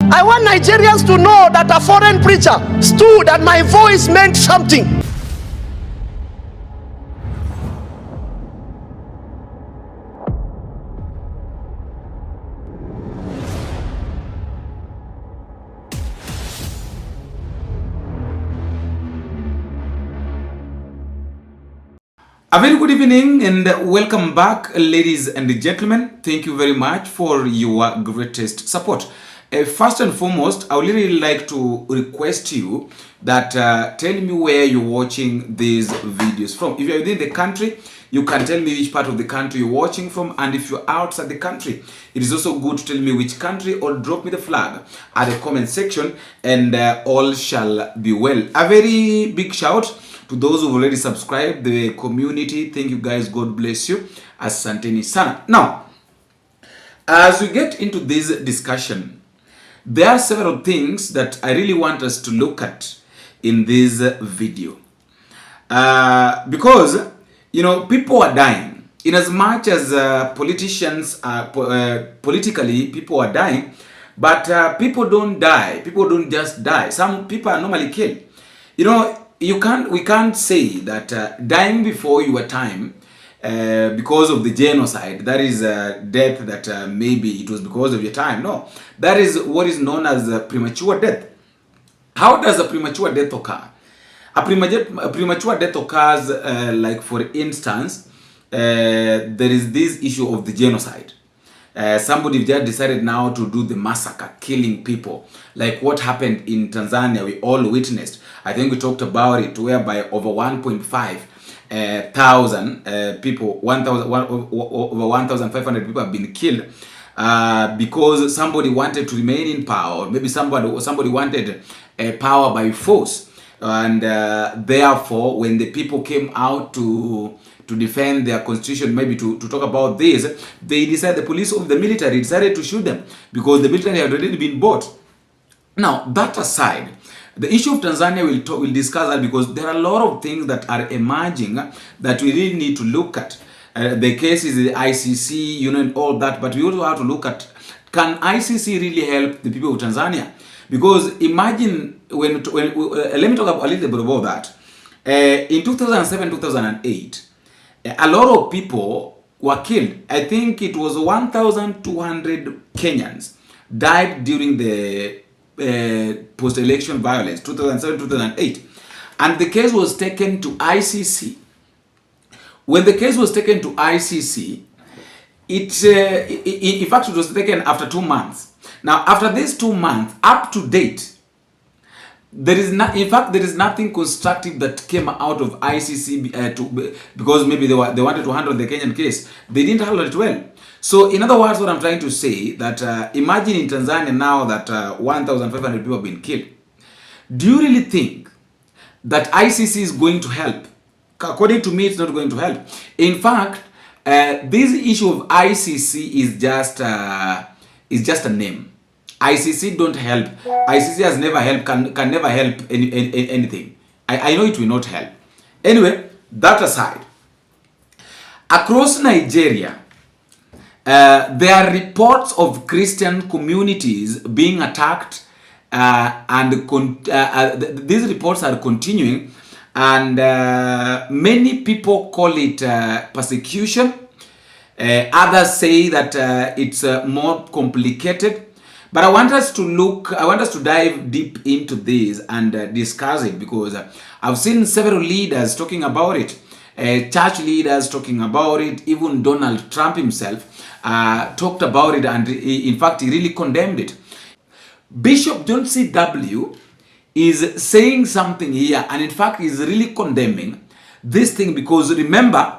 I want Nigerians to know that a foreign preacher stood and my voice meant something. A very good evening and welcome back, ladies and gentlemen. Thank you very much for your greatest support. First and foremost, I would really like to request you that tell me where you're watching these videos from. If you're within the country, you can tell me which part of the country you're watching from, and if you're outside the country, it is also good to tell me which country, or drop me the flag at the comment section, and all shall be well. A very big shout to those who've already subscribed, the community. Thank you guys, God bless you. Asanteni sana. Now, as we get into this discussion, there are several things that I really want us to look at in this video. Because, you know, people are dying. In as much as politicians are, politically, people are dying, but people don't die. People don't just die. Some people are normally killed. You know, we can't say that dying before your time because of the genocide, that is death that maybe it was because of your time. No, that is what is known as premature death. How does a premature death occur? A premature death occurs like, for instance, there is this issue of the genocide. Somebody just decided now to do the massacre, killing people, like what happened in Tanzania. We all witnessed. I think we talked about it, whereby over 1.5 thousand people, over 1,500 people have been killed because somebody wanted to remain in power, or maybe somebody wanted power by force, and therefore, when the people came out to defend their constitution, maybe to talk about this, they decided, the police of the military decided to shoot them because the military had already been bought. Now, that aside, the issue of Tanzania, we'll discuss that, because there are a lot of things that are emerging that we really need to look at. The cases, the ICC, you know, and all that, but we also have to look at, can ICC really help the people of Tanzania? Because imagine, let me talk about a little bit about that. In 2007, 2008, a lot of people were killed. I think it was 1,200 Kenyans died during the post-election violence, 2007-2008, and the case was taken to ICC. When the case was taken to ICC, in fact, it was taken after 2 months. Now, after these 2 months, up to date, there is nothing constructive that came out of ICC because maybe they wanted to handle the Kenyan case. They didn't handle it well. So, in other words, what I'm trying to say, that imagine in Tanzania now that 1,500 people have been killed. Do you really think that ICC is going to help? According to me, it's not going to help. In fact, this issue of ICC is just a name. ICC don't help. ICC has never helped, can never help anything. I know it will not help. Anyway, that aside, across Nigeria, there are reports of Christian communities being attacked, and these reports are continuing, and many people call it persecution. Others say that it's more complicated. But I want us to dive deep into this and discuss it, because I've seen several leaders talking about it. Church leaders talking about it. Even Donald Trump himself talked about it, and in fact, he really condemned it. Bishop John C.W. is saying something here, and in fact, he's really condemning this thing, because remember,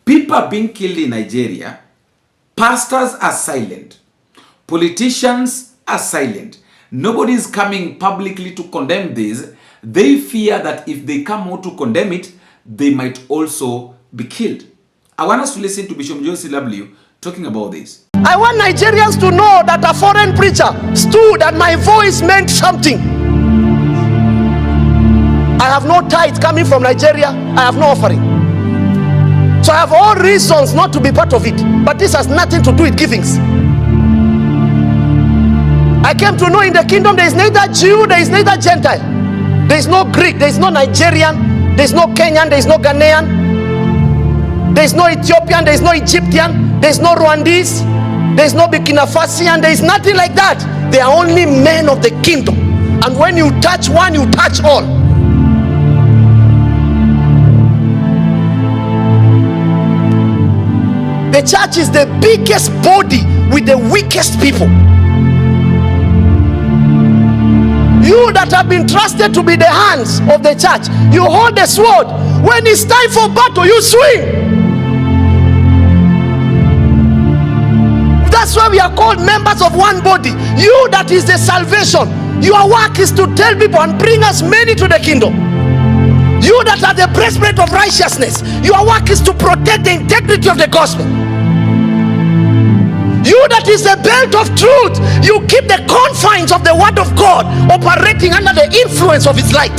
people are being killed in Nigeria. Pastors are silent. Politicians are silent. Nobody is coming publicly to condemn this. They fear that if they come out to condemn it, they might also be killed. I want us to listen to Bishop John C.W. talking about this. I want Nigerians to know that a foreign preacher stood and my voice meant something. I have no tithe coming from Nigeria. I have no offering. So I have all reasons not to be part of it. But this has nothing to do with givings. I came to know in the kingdom there is neither Jew, there is neither Gentile, there is no Greek, there is no Nigerian, there is no Kenyan, there is no Ghanaian, there is no Ethiopian, there is no Egyptian, there is no Rwandese, there is no Burkina Faso, there is nothing like that. They are only men of the kingdom, and when you touch one, you touch all. The church is the biggest body with the weakest people. You that have been trusted to be the hands of the church, you hold the sword. When it's time for battle, you swing. That's why we are called members of one body. You that is the salvation, your work is to tell people and bring us many to the kingdom. You that are the breastplate of righteousness, your work is to protect the integrity of the gospel. You that is the belt of truth, you keep the confines of the word of God operating under the influence of its light.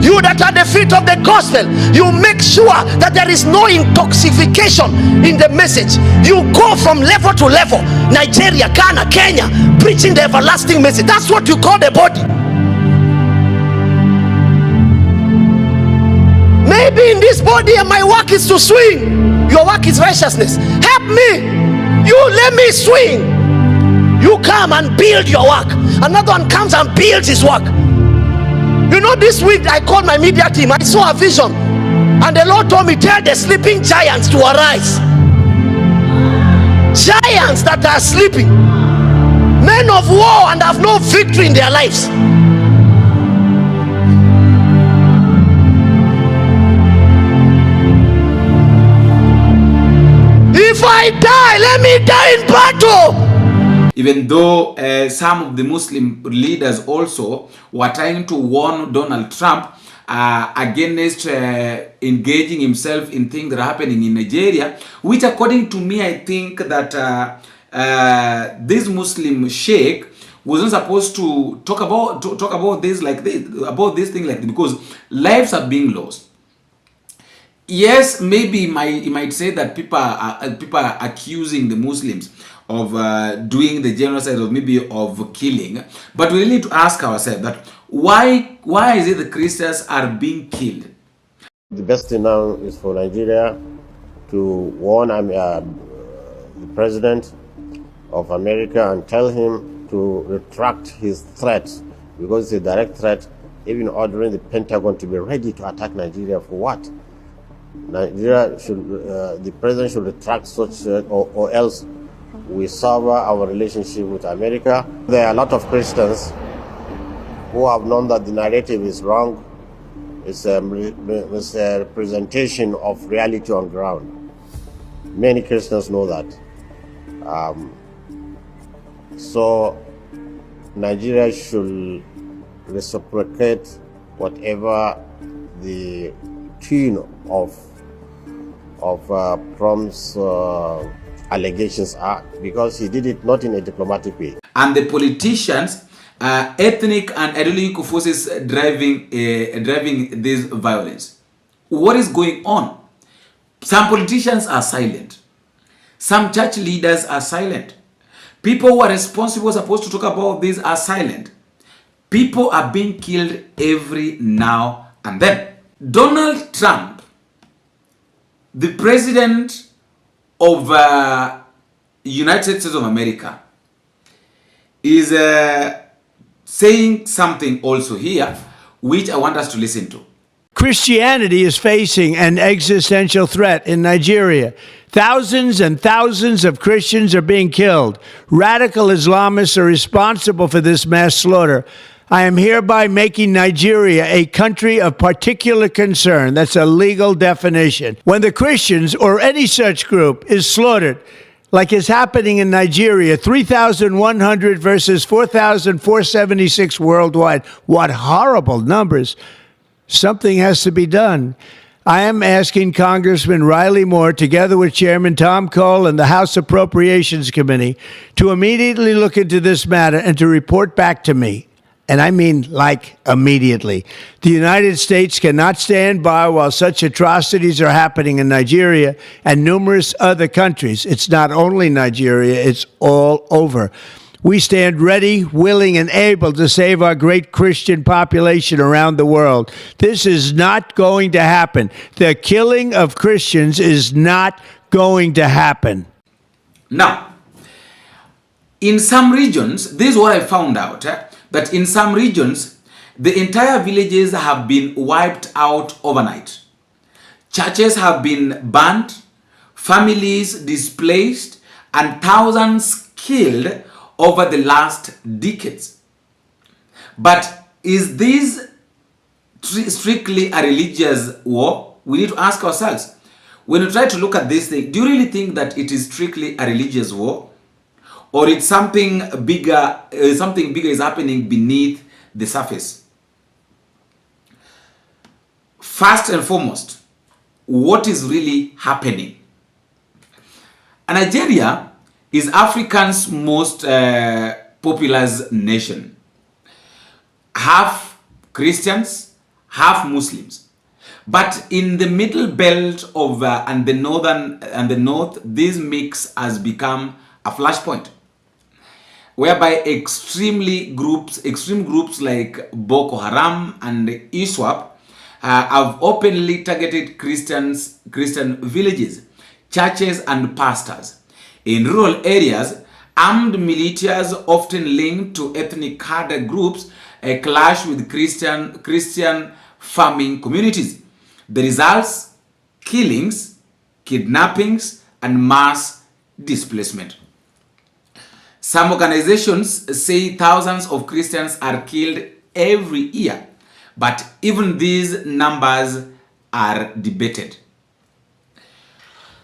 You that are the feet of the gospel, you make sure that there is no intoxication in the message. You go from level to level, Nigeria, Ghana, Kenya, preaching the everlasting message. That's what you call the body. Maybe in this body my work is to swing, your work is righteousness. Help me, you let me swing. You come and build your work, another one comes and builds his work. You know, this week I called my media team. I saw a vision, and the Lord told me, tell the sleeping giants to arise. Giants that are sleeping, men of war and have no victory in their lives. If I die, let me die in battle. Even though some of the Muslim leaders also were trying to warn Donald Trump against engaging himself in things that are happening in Nigeria, which according to me, I think that this Muslim sheikh wasn't supposed to talk about this like this, about this thing like this, because lives are being lost. Yes, maybe he might say that people are accusing the Muslims of doing the genocide, or maybe of killing, but we need to ask ourselves that why is it the Christians are being killed? The best thing now is for Nigeria to warn the president of America and tell him to retract his threat, because it's a direct threat, even ordering the Pentagon to be ready to attack Nigeria. For what? Nigeria should, the president should retract such, or else we sever our relationship with America. There are a lot of Christians who have known that the narrative is wrong. It's a representation of reality on ground. Many Christians know that. So Nigeria should reciprocate whatever the tune of Trump's allegations are, because he did it not in a diplomatic way. And the politicians, ethnic and ideological forces driving this violence. What is going on? Some politicians are silent. Some church leaders are silent. People who are responsible, supposed to talk about this, are silent. People are being killed every now and then. Donald Trump, the president of United States of America, is saying something also here, which I want us to listen to. Christianity is facing an existential threat in Nigeria. Thousands and thousands of Christians are being killed. Radical Islamists are responsible for this mass slaughter. I am hereby making Nigeria a country of particular concern. That's a legal definition. When the Christians or any such group is slaughtered, like is happening in Nigeria, 3,100 versus 4,476 worldwide. What horrible numbers. Something has to be done. I am asking Congressman Riley Moore, together with Chairman Tom Cole and the House Appropriations Committee, to immediately look into this matter and to report back to me. And I mean, like, immediately. The United States cannot stand by while such atrocities are happening in Nigeria and numerous other countries. It's not only Nigeria, it's all over. We stand ready, willing, and able to save our great Christian population around the world. This is not going to happen. The killing of Christians is not going to happen. Now, in some regions, this is what I found out, that in some regions, the entire villages have been wiped out overnight. Churches have been burned, families displaced, and thousands killed over the last decades. But is this strictly a religious war? We need to ask ourselves. When you try to look at this thing, do you really think that it is strictly a religious war? Or it's something bigger is happening beneath the surface? First and foremost, what is really happening? Nigeria is Africa's most populous nation. Half Christians, half Muslims. But in the middle belt of and the north, this mix has become a flashpoint, whereby extreme groups like Boko Haram and ISWAP have openly targeted Christian villages, churches, and pastors. In rural areas, armed militias often linked to ethnic Kada groups clash with Christian farming communities. The results: killings, kidnappings, and mass displacement. Some organizations say thousands of Christians are killed every year, but even these numbers are debated.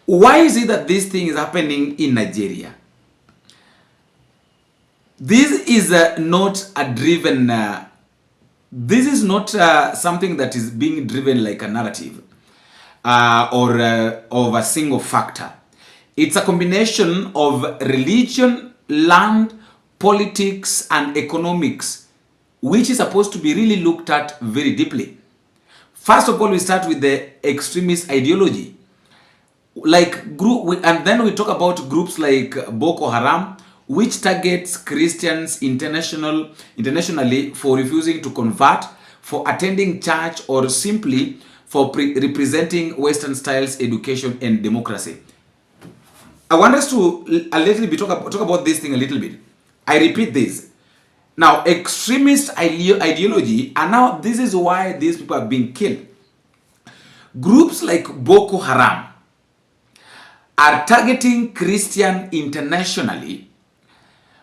Why is it that this thing is happening in Nigeria? This is not a driven. This is not something that is being driven like a narrative or of a single factor. It's a combination of religion, land, politics, and economics, which is supposed to be really looked at very deeply. First of all, we start with the extremist ideology, and then we talk about groups like Boko Haram, which targets Christians internationally for refusing to convert, for attending church, or simply for representing Western styles education and democracy. I want us to talk about this thing a little bit. I repeat this. Now, extremist ideology, and now this is why these people are being killed. Groups like Boko Haram are targeting Christian internationally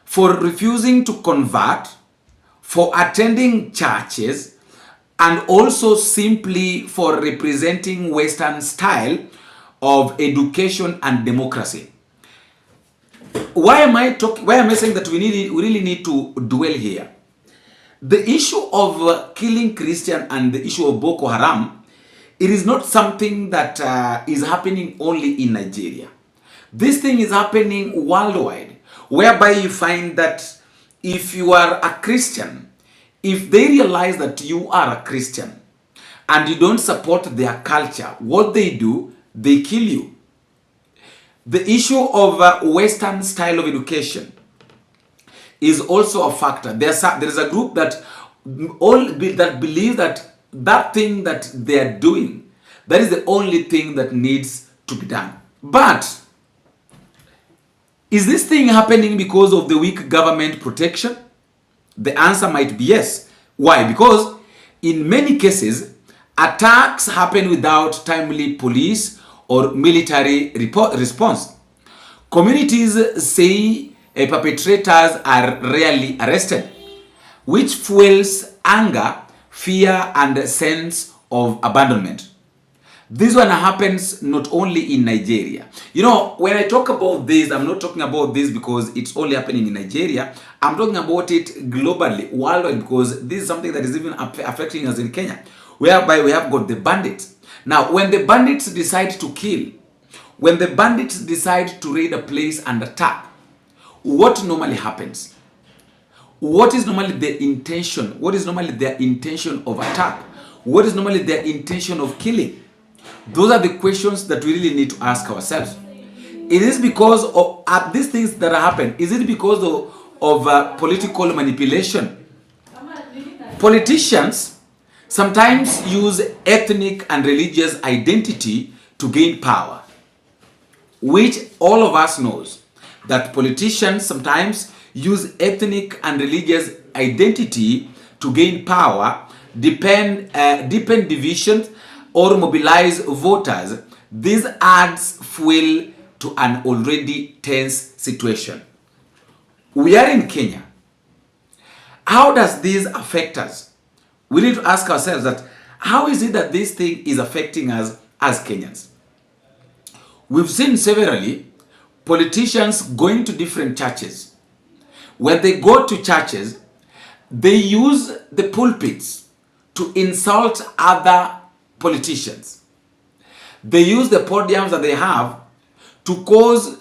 for refusing to convert, for attending churches, and also simply for representing Western style of education and democracy. Why am I saying that we really need to dwell here? The issue of killing Christian and the issue of Boko Haram, it is not something that is happening only in Nigeria. This thing is happening worldwide, whereby you find that if you are a Christian, if they realize that you are a Christian and you don't support their culture, what they do, they kill you. The issue of Western style of education is also a factor. There is a group that believes that thing that they are doing, that is the only thing that needs to be done. But is this thing happening because of the weak government protection? The answer might be yes. Why? Because in many cases, attacks happen without timely police or military response. Communities say perpetrators are rarely arrested, which fuels anger, fear, and a sense of abandonment. This one happens not only in Nigeria. You know, when I talk about this, I'm not talking about this because it's only happening in Nigeria. I'm talking about it globally, worldwide, because this is something that is even affecting us in Kenya, whereby we have got the bandits. Now, when the bandits decide to kill, when the bandits decide to raid a place and attack, what normally happens? What is normally their intention? What is normally their intention of attack? What is normally their intention of killing? Those are the questions that we really need to ask ourselves. It is because of these things that happen. Is it because of political manipulation. Politicians sometimes use ethnic and religious identity to gain power, which all of us knows that politicians sometimes use ethnic and religious identity to gain power, deepen divisions, or mobilize voters. This adds fuel to an already tense situation. We are in Kenya. How does this affect us? We need to ask ourselves that how is it that this thing is affecting us as Kenyans? We've seen severally politicians going to different churches. When they go to churches, they use the pulpits to insult other politicians. They use the podiums that they have to cause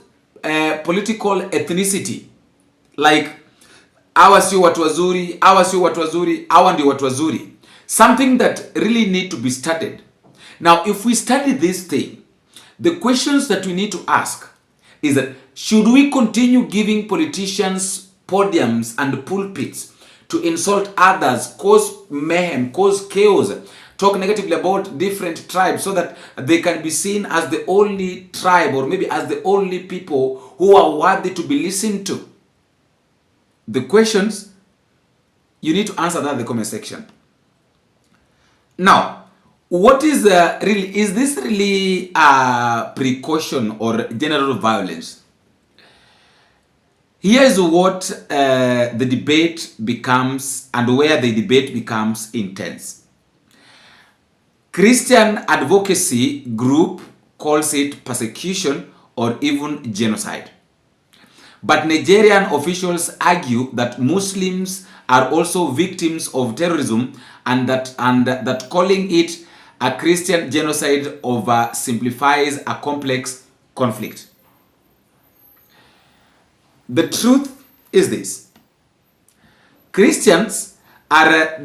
political ethnicity, like hawa sio watu wazuri, hawa sio watu wazuri, hawa ndio watu wazuri. Something that really need to be studied. Now, if we study this thing, the questions that we need to ask is that should we continue giving politicians podiums and pulpits to insult others, cause mayhem, cause chaos, talk negatively about different tribes so that they can be seen as the only tribe or maybe as the only people who are worthy to be listened to? The questions, you need to answer that in the comment section. Now, what is is this really a precaution or general violence? Here is what the debate becomes and where the debate becomes intense. Christian advocacy group calls it persecution or even genocide. But Nigerian officials argue that Muslims are also victims of terrorism and that calling it a Christian genocide oversimplifies a complex conflict. The truth is this: Christians are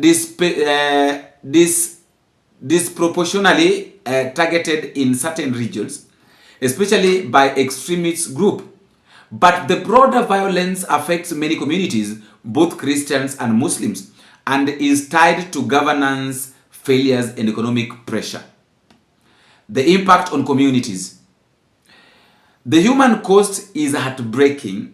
disproportionately targeted in certain regions, especially by extremist groups. But the broader violence affects many communities, both Christians and Muslims, and is tied to governance failures and economic pressure. The impact on communities. The human cost is heartbreaking,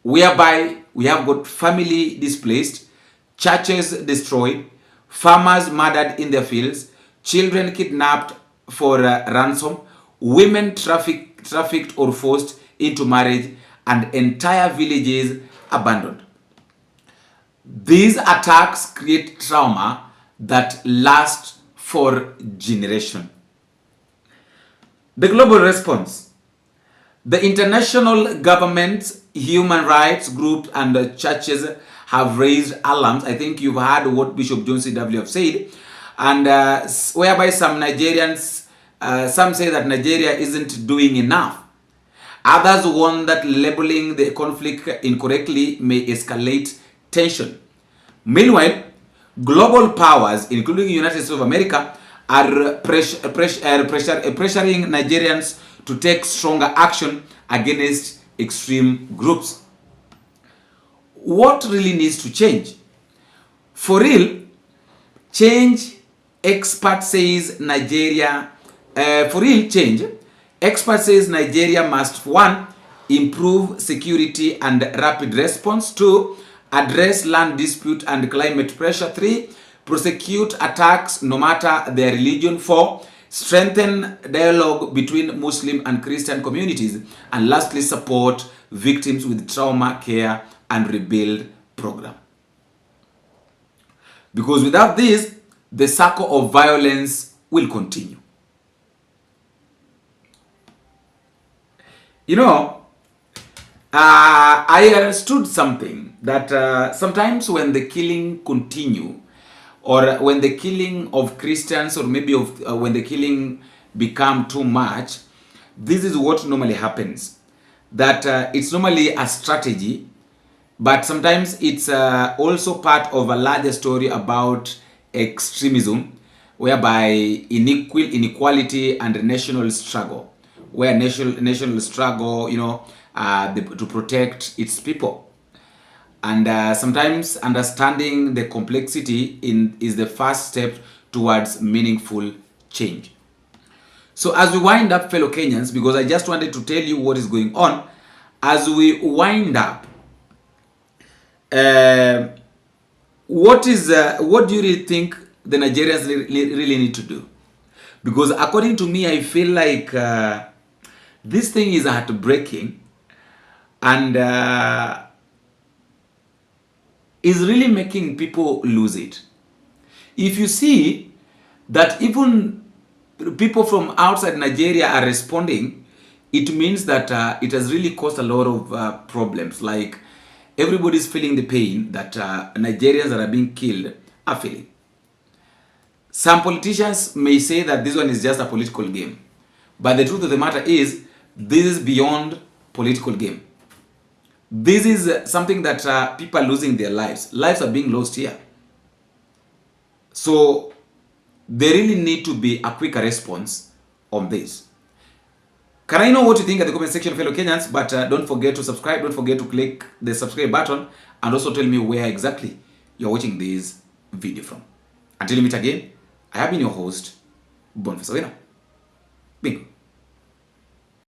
whereby we have got family displaced, churches destroyed, farmers murdered in their fields, children kidnapped for ransom, women trafficked or forced into marriage, and entire villages abandoned. These attacks create trauma that lasts for generations. The global response. The international governments, human rights groups, and churches have raised alarms. I think you've heard what Bishop John C.W. have said, and whereby some Nigerians, some say that Nigeria isn't doing enough. Others warn that labeling the conflict incorrectly may escalate tension. Meanwhile, global powers, including the United States of America, are pressuring Nigerians to take stronger action against extreme groups. What really needs to change? For real, change, expert says Nigeria, for real change, expert says Nigeria must, 1, improve security and rapid response, 2, address land dispute and climate pressure, 3, prosecute attacks no matter their religion, 4, strengthen dialogue between Muslim and Christian communities, and lastly, support victims with trauma care and rebuild program. Because without this, the circle of violence will continue. You know, I understood something that sometimes when the killing continue, or when the killing of Christians, or maybe of when the killing become too much, this is what normally happens. That it's normally a strategy, but sometimes it's also part of a larger story about extremism, whereby inequality and national struggle, where national struggle, you know, to protect its people. And sometimes understanding the complexity is the first step towards meaningful change. So as we wind up, fellow Kenyans, because I just wanted to tell you what is going on, as we wind up, what do you really think the Nigerians really need to do? Because according to me, I feel like this thing is heartbreaking, and is really making people lose it. If you see that even people from outside Nigeria are responding, it means that it has really caused a lot of problems. Like, everybody's feeling the pain that Nigerians that are being killed are feeling. Some politicians may say that this one is just a political game. But the truth of the matter is, this is beyond political game. This is something that people are losing their lives. Lives are being lost here. So there really need to be a quicker response on this. Can I know what you think at the comment section, fellow Kenyans? But don't forget to subscribe. Don't forget to click the subscribe button. And also tell me where exactly you're watching this video from. Until we meet again, I have been your host, Boniface. Bingo.